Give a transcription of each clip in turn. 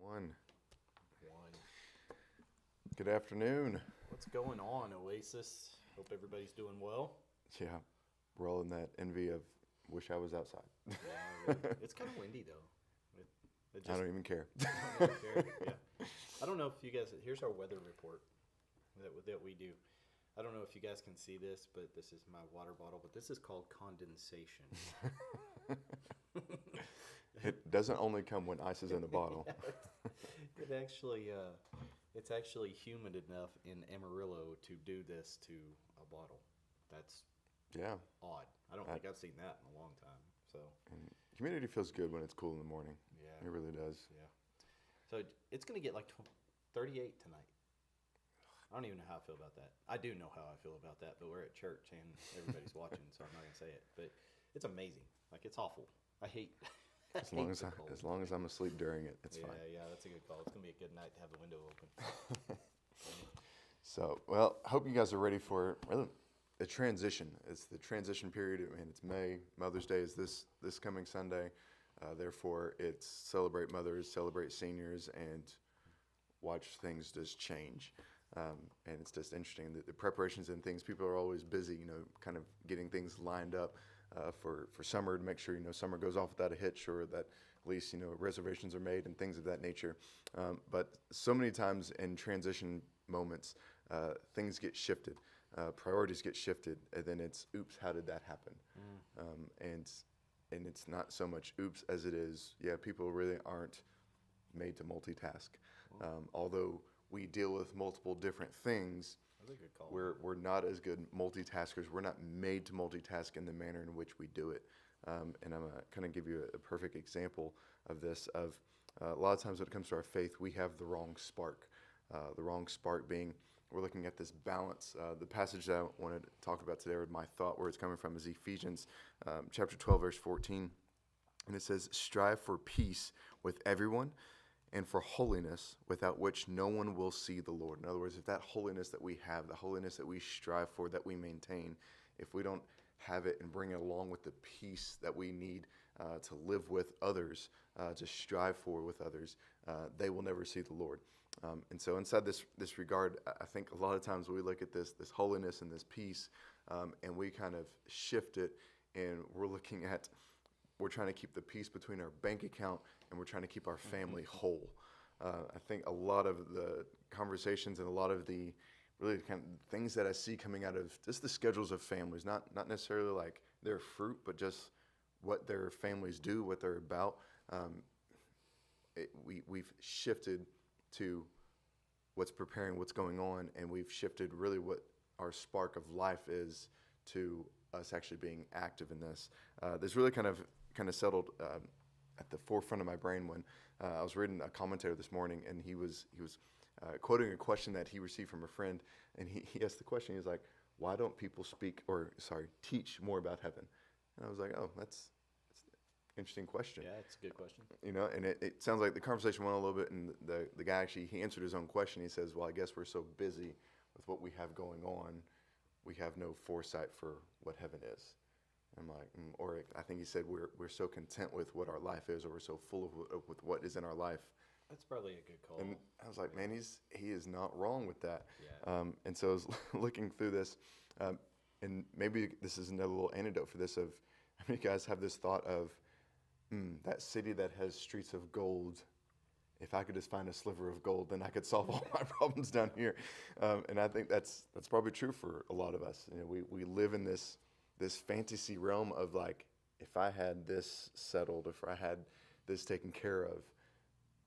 One. One. Good afternoon. What's going on, Oasis? Hope everybody's doing well. Yeah, we're all in that envy of wish I was outside. Yeah, it's kind of windy though. It I just don't even care. I don't even care. Yeah, I don't know if you guys. Here's our weather report that we do. I don't know if you guys can see this, but this is my water bottle. But this is called condensation. It doesn't only come when ice is in the bottle. It actually, it's actually humid enough in Amarillo to do this to a bottle. That's Yeah, odd. I don't think I've seen that in a long time. So and humidity feels good when it's cool in the morning. yeah, It really does. yeah. So it's gonna get like 38 tonight. I don't even know how I feel about that. I do know how I feel about that, but we're at church and everybody's watching, so I'm not gonna say it. But it's amazing. Like it's awful. I hate. I As long hate as the cold. as long as I'm asleep during it, it's Yeah, fine. yeah, that's a good call. It's gonna be a good night to have the window open. So, well, I hope you guys are ready for really the transition. It's the transition period. I mean, it's May. Mother's Day is this coming Sunday. Therefore, it's celebrate mothers, celebrate seniors, and watch things just change. And it's just interesting that the preparations and things. People are always busy, kind of getting things lined up for summer to make sure summer goes off without a hitch, or that at least reservations are made and things of that nature. But so many times in transition moments, things get shifted, priorities get shifted, and then it's oops, how did that happen? And it's not so much oops as it is, yeah, people really aren't made to multitask. Although we deal with multiple different things, That's a good call. we're not as good multitaskers. We're not made to multitask in the manner in which we do it. And I'm going to kind of give you a perfect example of this. A lot of times when it comes to our faith, we have the wrong spark. The wrong spark being we're looking at this balance. The passage that I wanted to talk about today, or my thought where it's coming from, is Ephesians chapter 12, verse 14. And it says, strive for peace with everyone and for holiness, without which no one will see the Lord. In other words, if that holiness that we have, the holiness that we strive for, that we maintain, if we don't have it and bring it along with the peace that we need to live with others, to strive for with others, they will never see the Lord. And so inside this regard, I think a lot of times we look at this holiness and this peace, and we kind of shift it, and we're trying to keep the peace between our bank account, and we're trying to keep our family whole. I think a lot of the conversations and a lot of the really kind of things that I see coming out of just the schedules of families, not necessarily like their fruit, but just what their families do, what they're about. We've shifted to what's preparing, what's going on, and we've shifted really what our spark of life is to us actually being active in this. This really kind of settled at the forefront of my brain when I was reading a commentary this morning, and he was quoting a question that he received from a friend, and he asked the question. He's like, "Why don't people teach more about heaven?" And I was like, "Oh, that's an interesting question." Yeah, it's a good question. And it sounds like the conversation went a little bit, and the guy actually he answered his own question. He says, "Well, I guess we're so busy with what we have going on, we have no foresight for what heaven is." I'm like, or I think he said we're so content with what our life is, or we're so full of with what is in our life. That's probably a good call. And I was like, man, he is not wrong with that. Yeah. And so I was looking through this, and maybe this is another little anecdote for this. Of how many guys have this thought of that city that has streets of gold? If I could just find a sliver of gold, then I could solve all my problems down here. And I think that's probably true for a lot of us. We live in this fantasy realm of like, if I had this settled, if I had this taken care of,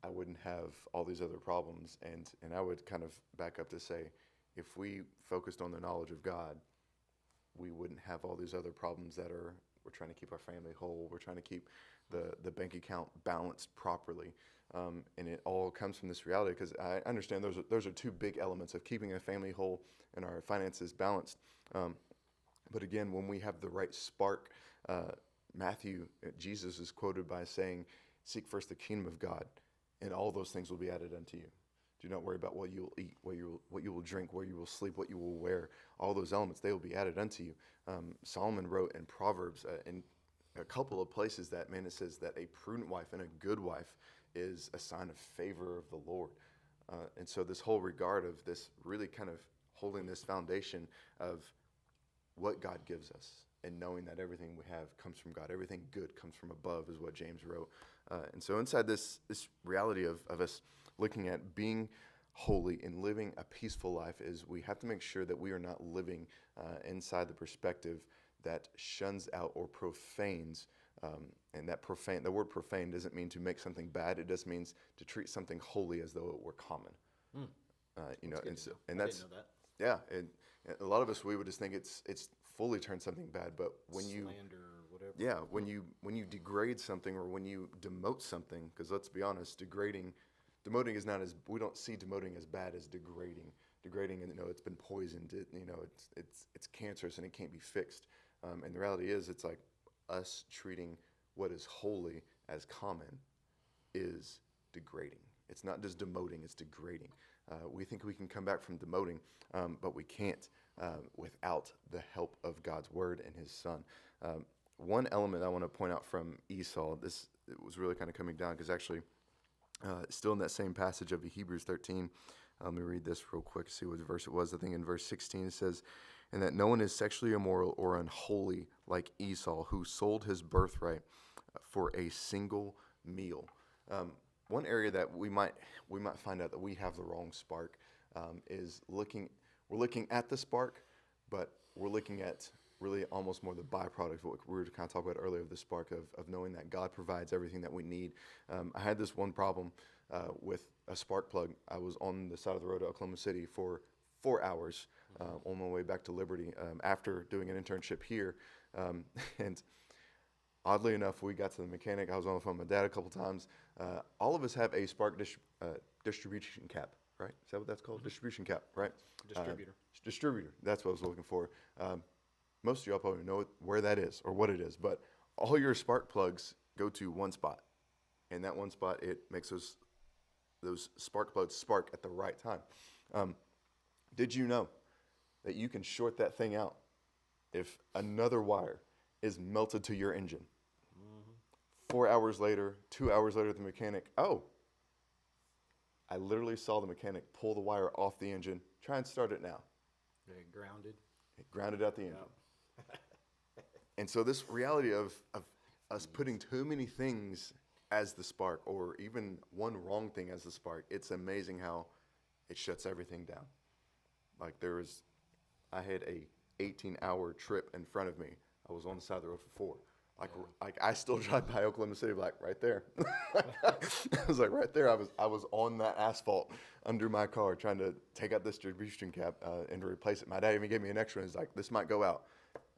I wouldn't have all these other problems. And I would kind of back up to say, if we focused on the knowledge of God, we wouldn't have all these other problems we're trying to keep our family whole. We're trying to keep the bank account balanced properly. And it all comes from this reality, because I understand those are two big elements of keeping a family whole and our finances balanced. But again, when we have the right spark, Jesus is quoted by saying, seek first the kingdom of God, and all those things will be added unto you. Do not worry about what you will eat, what you will drink, where you will sleep, what you will wear. All those elements, they will be added unto you. Solomon wrote in Proverbs, and a couple of places that, man, it says that a prudent wife and a good wife is a sign of favor of the Lord. And so this whole regard of this really kind of holding this foundation of what God gives us and knowing that everything we have comes from God. Everything good comes from above is what James wrote. And so inside this reality of us looking at being holy and living a peaceful life is we have to make sure that we are not living inside the perspective that shuns out or profanes. And that the word profane doesn't mean to make something bad. It just means to treat something holy as though it were common. That's didn't know that. Yeah, and a lot of us, we would just think it's fully turned something bad, but when you slander or whatever. yeah, when you degrade something or when you demote something, because let's be honest, demoting is not as, we don't see demoting as bad as degrading. Degrading, and it's been poisoned. It's cancerous and it can't be fixed. And the reality is, it's like us treating what is holy as common is degrading. It's not just demoting; it's degrading. We think we can come back from demoting, but we can't without the help of God's word and His Son. One element I want to point out from Esau, it was really kind of coming down because actually, still in that same passage of Hebrews 13. Let me read this real quick, see what verse it was. I think in verse 16 it says, "And that no one is sexually immoral or unholy like Esau, who sold his birthright for a single meal." One area that we might find out that we have the wrong spark is we're looking at the spark, but we're looking at really almost more the byproduct of what we were kind of talking about earlier, of the spark of knowing that God provides everything that we need. I had this one problem with a spark plug. I was on the side of the road to Oklahoma City for 4 hours on my way back to Liberty after doing an internship here. And oddly enough, we got to the mechanic. I was on the phone with my dad a couple times. All of us have a spark distribution cap, right? Is that what that's called? Mm-hmm. Distribution cap, right? Distributor. That's what I was looking for. Most of y'all probably know where that is or what it is, but all your spark plugs go to one spot. And that one spot, it makes those spark plugs spark at the right time. Did you know that you can short that thing out if another wire is melted to your engine? Mm-hmm. 4 hours later, 2 hours later, the mechanic, I literally saw the mechanic pull the wire off the engine, try and start it now. It grounded. It grounded out the engine. And so this reality of us putting too many things as the spark, or even one wrong thing as the spark, it's amazing how it shuts everything down. Like I had a 18-hour trip in front of me. I was on the side of the road for 4. Like I still drive by Oklahoma City, like right there. I was like right there. I was on that asphalt under my car trying to take out this distribution cap and to replace it. My dad even gave me an extra, and he's like, "This might go out."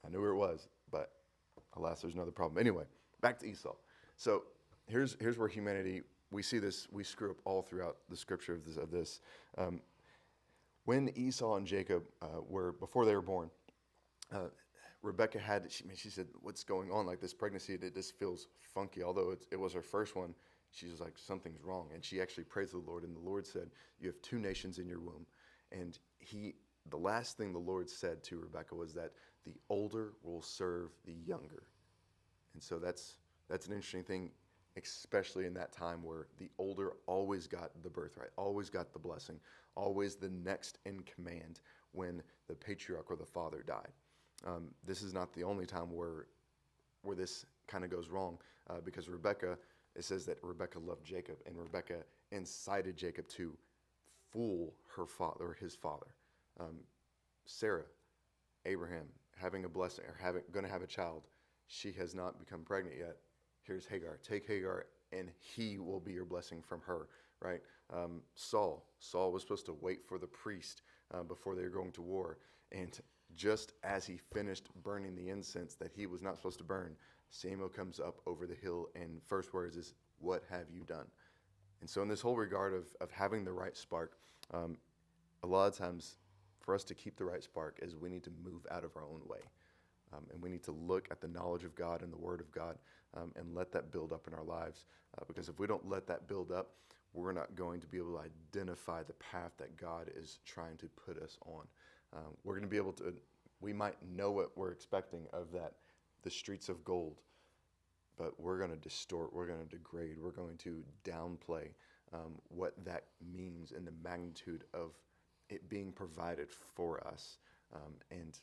I knew where it was, but alas, there's another problem. Anyway, back to Esau. So here's where humanity, we see this, we screw up all throughout the scripture of this. When Esau and Jacob before they were born, Rebecca she said, "What's going on? Like this pregnancy, it just feels funky." Although it was her first one, she was like, "Something's wrong." And she actually praised the Lord, and the Lord said, "You have 2 nations in your womb." And the last thing the Lord said to Rebecca was that the older will serve the younger. And so that's an interesting thing, especially in that time where the older always got the birthright, always got the blessing, always the next in command when the patriarch or the father died. This is not the only time where this kind of goes wrong, because it says that Rebecca loved Jacob, and Rebecca incited Jacob to fool her father or his father. Sarah, Abraham, having a blessing or going to have a child, she has not become pregnant yet. Here's Hagar. Take Hagar, and he will be your blessing from her, right? Saul was supposed to wait for the priest before they were going to war, and just as he finished burning the incense that he was not supposed to burn, Samuel comes up over the hill, and first words is, "What have you done?" And so in this whole regard of having the right spark, a lot of times for us to keep the right spark is we need to move out of our own way. And we need to look at the knowledge of God and the Word of God and let that build up in our lives. Because if we don't let that build up, we're not going to be able to identify the path that God is trying to put us on. We're going to be able to, we might know what we're expecting of that, the streets of gold. but we're going to distort, we're going to degrade, we're going to downplay what that means and the magnitude of it being provided for us, and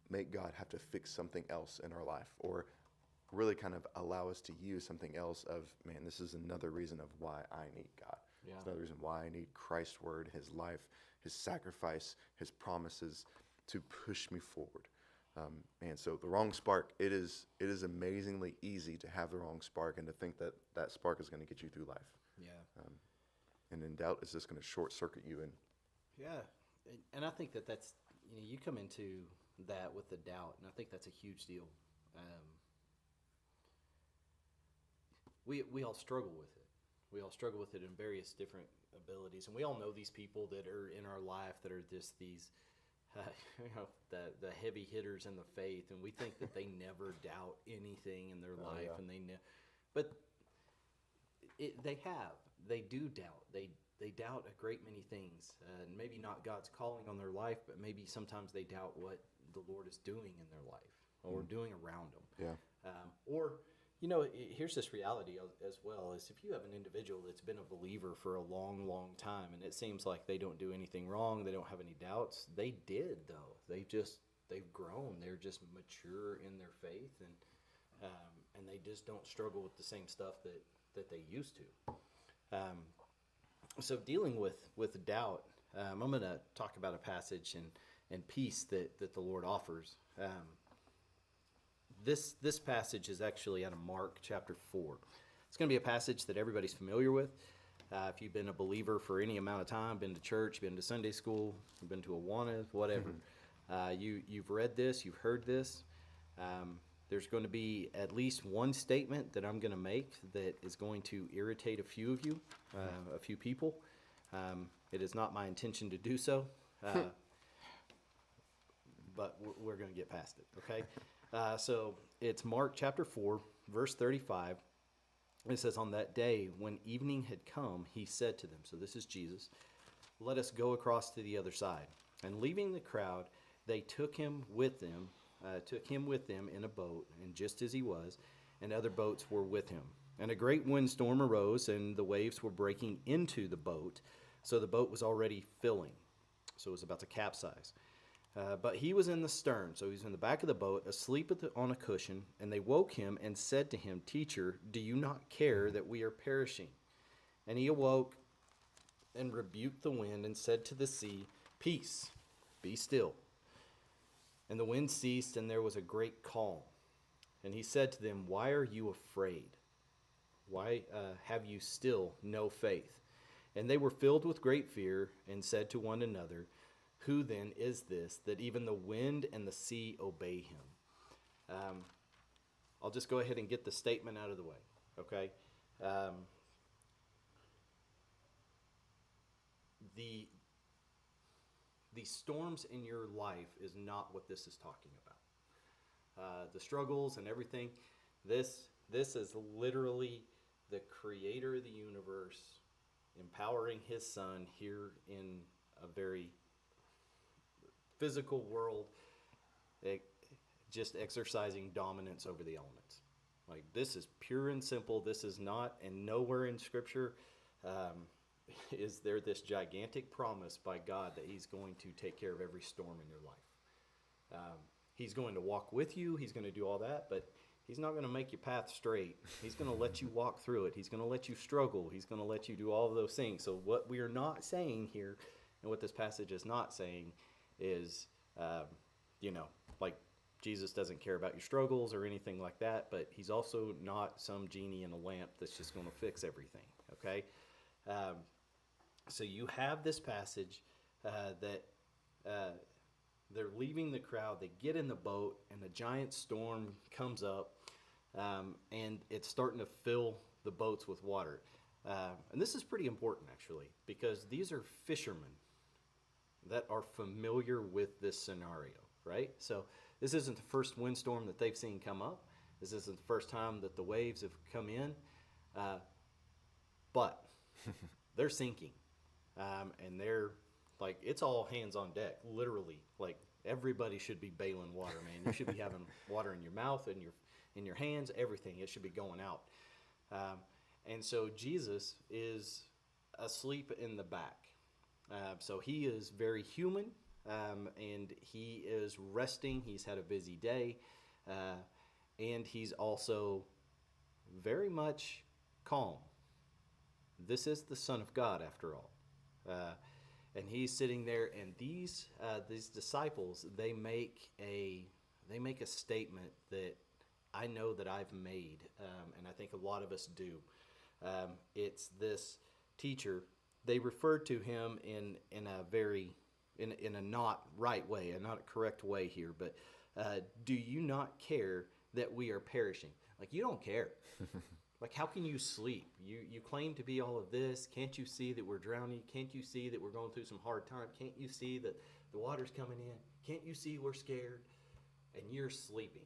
make God have to fix something else in our life, or really kind of allow us to use something else of, man, this is another reason of why I need God. Yeah. It's another reason why I need Christ's word, his life, his sacrifice, his promises to push me forward. And so the wrong spark, it is amazingly easy to have the wrong spark and to think that that spark is going to get you through life. Yeah. And in doubt, it's just going to short circuit you. And Yeah. And I think that's, you come into that with the doubt, and I think that's a huge deal. We all struggle with it. We all struggle with it in various different abilities, and we all know these people that are in our life that are just these, the heavy hitters in the faith, and we think that they never doubt anything in their life, yeah. and but they do doubt. They doubt a great many things, and maybe not God's calling on their life, but maybe sometimes they doubt what the Lord is doing in their life or doing around them. yeah, Or, here's this reality as well, is if you have an individual that's been a believer for a long, long time, and it seems like they don't do anything wrong, they don't have any doubts, they did, though. They've grown. They're just mature in their faith, and they just don't struggle with the same stuff that they used to. So dealing with doubt, I'm going to talk about a passage and peace that the Lord offers. This passage is actually out of Mark chapter 4. It's going to be a passage that everybody's familiar with. If you've been a believer for any amount of time, been to church, been to Sunday school, been to Awana, whatever, you've read this, you've heard this. There's going to be at least one statement that I'm going to make that is going to irritate a few of you, a few people. It is not my intention to do so, but we're going to get past it, okay? So it's Mark chapter 4, verse 35. It says, "On that day, when evening had come, he said to them," so this is Jesus, "Let us go across to the other side. And leaving the crowd, they took him with them in a boat, and just as he was, and other boats were with him. And a great windstorm arose, and the waves were breaking into the boat, so the boat was already filling." So it was about to capsize. "But he was in the stern," so he's in the back of the boat, "asleep on a cushion. And they woke him and said to him, 'Teacher, do you not care that we are perishing?' And he awoke and rebuked the wind and said to the sea, 'Peace, be still.' And the wind ceased, and there was a great calm. And he said to them, 'Why are you afraid? Why have you still no faith?' And they were filled with great fear and said to one another, 'Who then is this, that even the wind and the sea obey him?'" I'll just go ahead and get the statement out of the way, okay? The storms in your life is not what this is talking about. The struggles and everything, this is literally the creator of the universe empowering his son here in a very physical world, just exercising dominance over the elements. Like, this is pure and simple. This is not, and nowhere in Scripture is there this gigantic promise by God that he's going to take care of every storm in your life. He's going to walk with you. He's going to do all that, but he's not going to make your path straight. He's going to let you walk through it. He's going to let you struggle. He's going to let you do all of those things. So what we are not saying here, and what this passage is not saying, is, like, Jesus doesn't care about your struggles or anything like that, but he's also not some genie in a lamp that's just going to fix everything, okay? So you have this passage that they're leaving the crowd, they get in the boat, and a giant storm comes up, and it's starting to fill the boats with water. And this is pretty important, actually, because these are fishermen that are familiar with this scenario, right? So this isn't the first windstorm that they've seen come up. This isn't the first time that the waves have come in, but they're sinking, and they're like, it's all hands on deck, literally. Like, everybody should be bailing water, man. You should be having water in your mouth and in your hands, everything. It should be going out. And so Jesus is asleep in the back. So he is very human, and he is resting. He's had a busy day, and he's also very much calm. This is the Son of God, after all. And he's sitting there, and these disciples, they make a statement that I know that I've made, and I think a lot of us do. It's this teacher. They refer to him in a not right way, a not correct way here. But do you not care that we are perishing? Like, you don't care. Like, how can you sleep? You claim to be all of this. Can't you see that we're drowning? Can't you see that we're going through some hard time? Can't you see that the water's coming in? Can't you see we're scared? And you're sleeping.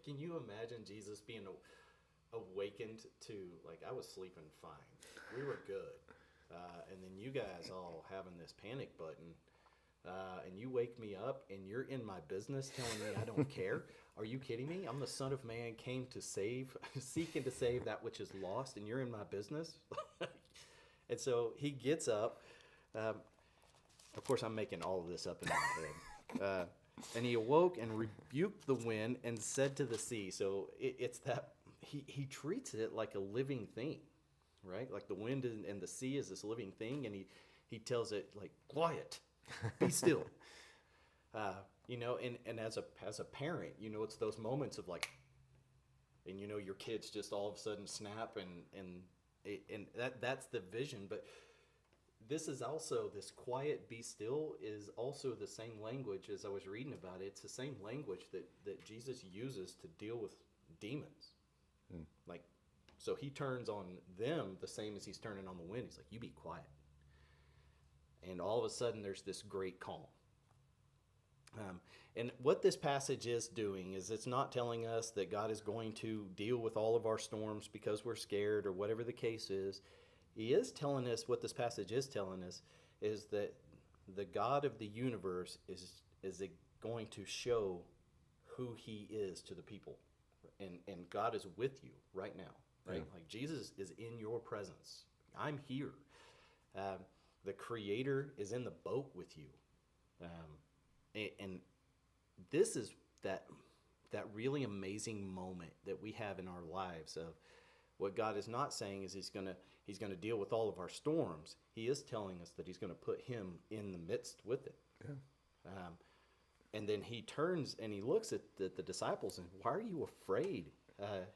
Can you imagine Jesus being awakened to, like, I was sleeping fine. We were good. And then you guys all having this panic button. And you wake me up and you're in my business telling me I don't care? Are you kidding me? I'm the Son of Man, came to seek and to save that which is lost, and you're in my business? And so he gets up. Of course, I'm making all of this up in my head. And he awoke and rebuked the wind and said to the sea. So it's that he treats it like a living thing, right? Like the wind and the sea is this living thing, and he tells it, like, quiet, be still. And as a parent, it's those moments of, like, and your kids just all of a sudden snap, and that's the vision. But this is also, this quiet, be still is also the same language, as I was reading about it. It's the same language that Jesus uses to deal with demons. Like, so he turns on them the same as he's turning on the wind. He's like, you be quiet. And all of a sudden there's this great calm. And what this passage is doing is, it's not telling us that God is going to deal with all of our storms because we're scared or whatever the case is. He is telling us, what this passage is telling us, is that the God of the universe is going to show who he is to the people. And God is with you right now, right? Yeah. Like, Jesus is in your presence. I'm here. The Creator is in the boat with you. And this is that really amazing moment that we have in our lives of what God is not saying is he's going to deal with all of our storms. He is telling us that he's going to put him in the midst with it. Yeah. And then he turns and he looks at the disciples and, why are you afraid?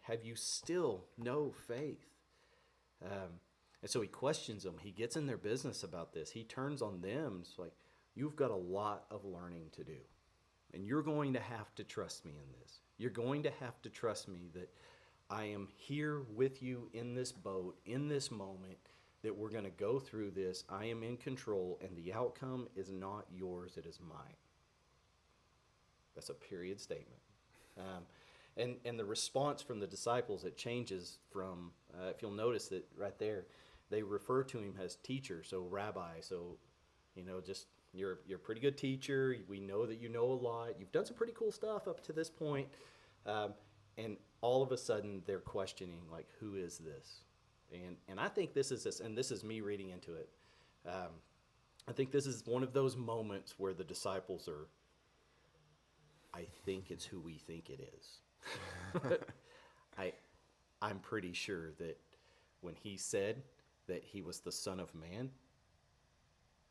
Have you still no faith? And so he questions them. He gets in their business about this. He turns on them. It's like, you've got a lot of learning to do. And you're going to have to trust me in this. You're going to have to trust me that I am here with you in this boat, in this moment, that we're going to go through this. I am in control, and the outcome is not yours, it is mine. That's a period statement. And the response from the disciples, it changes from, if you'll notice that right there, they refer to him as teacher, so rabbi. So, just you're a pretty good teacher. We know that you know a lot. You've done some pretty cool stuff up to this point. And all of a sudden they're questioning, like, who is this? And I think this is and this is me reading into it. I think this is one of those moments where the disciples are, I think it's who we think it is. I'm pretty sure that when he said that he was the Son of Man,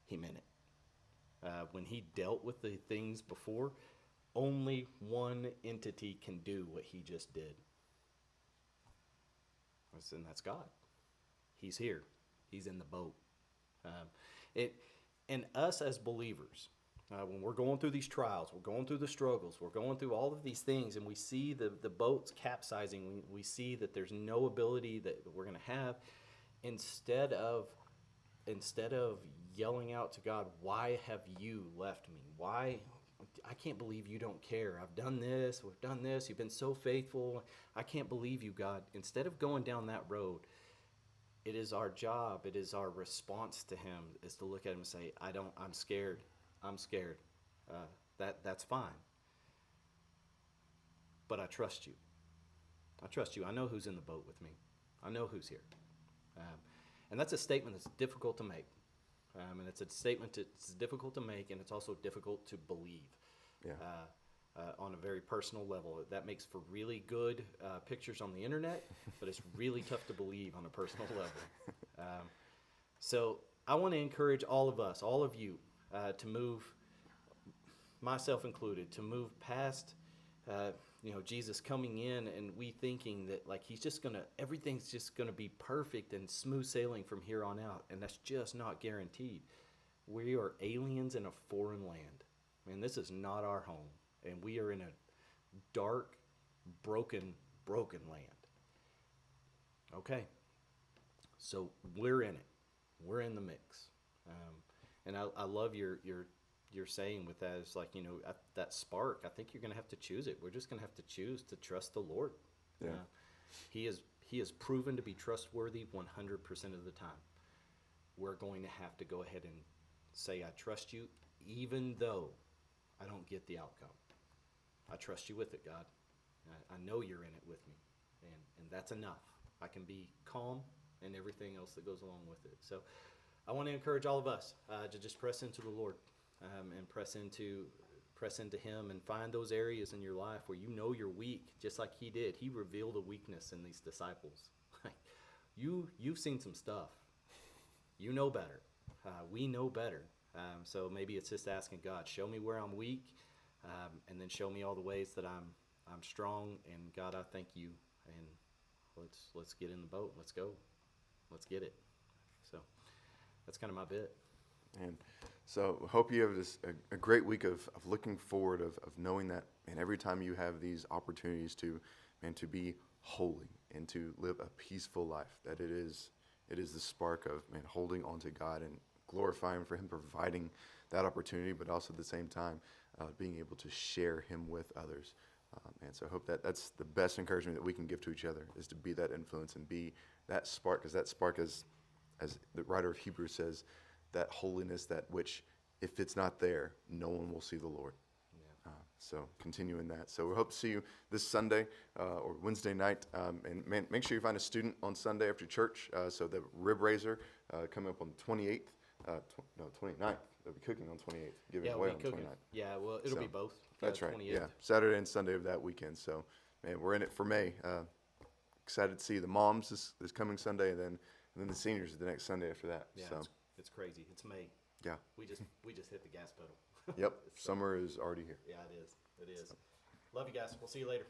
he meant it. When he dealt with the things before, only one entity can do what he just did. And that's God. He's here. He's in the boat. And us as believers, when we're going through these trials, we're going through the struggles, we're going through all of these things, and we see the boats capsizing, we see that there's no ability that we're going to have, instead of yelling out to God, why have you left me? Why? I can't believe you don't care. I've done this, we've done this, you've been so faithful. I can't believe you, God. Instead of going down that road, it is our job, it is our response to him, is to look at him and say, I'm scared. I'm scared. That's fine. but I trust you. I trust you. I know who's in the boat with me. I know who's here. And that's a statement that's difficult to make. And it's a statement that's difficult to make, and it's also difficult to believe. Yeah. On a very personal level. That makes for really good pictures on the internet, but it's really tough to believe on a personal level. So I want to encourage all of us, all of you, to move, myself included, to move past Jesus coming in and we thinking that like everything's just gonna be perfect and smooth sailing from here on out, and that's just not guaranteed. We are aliens in a foreign land. Man, this is not our home, and we are in a dark, broken land. Okay, so we're in it. We're in the mix, and I love your saying with that. It's like, that spark. I think you're going to have to choose it. We're just going to have to choose to trust the Lord. Yeah. He is proven to be trustworthy 100% of the time. We're going to have to go ahead and say, I trust you, even though I don't get the outcome. I trust you with it, God. I know you're in it with me, and that's enough. I can be calm and everything else that goes along with it. So I want to encourage all of us to just press into the Lord and press into Him, and find those areas in your life where you know you're weak, just like He did. He revealed a weakness in these disciples. You've seen some stuff. You know better. We know better. So maybe it's just asking God, show me where I'm weak, and then show me all the ways that I'm strong. And God, I thank you. And let's get in the boat. Let's go. Let's get it. So that's kind of my bit. And so hope you have a great week of looking forward, of knowing that, and every time you have these opportunities to be holy and to live a peaceful life, that it is the spark of holding on to God and glorifying for Him, providing that opportunity, but also at the same time being able to share Him with others. And so I hope that's the best encouragement that we can give to each other, is to be that influence and be that spark, because that spark is, as the writer of Hebrews says, that holiness, that which, if it's not there, no one will see the Lord. Yeah. So continue in that. So we hope to see you this Sunday or Wednesday night. And make sure you find a student on Sunday after church. So the rib raiser coming up on the 28th. 29th. They'll be cooking on 28th, giving away on 29th. Yeah, well, it'll be both. That's right. 28th. Yeah, Saturday and Sunday of that weekend. So, man, we're in it for May. Excited to see the moms this coming Sunday, and then the seniors the next Sunday after that. Yeah, so it's crazy. It's May. Yeah. We just hit the gas pedal. Yep. Summer is already here. Yeah, it is. It is. Love you guys. We'll see you later.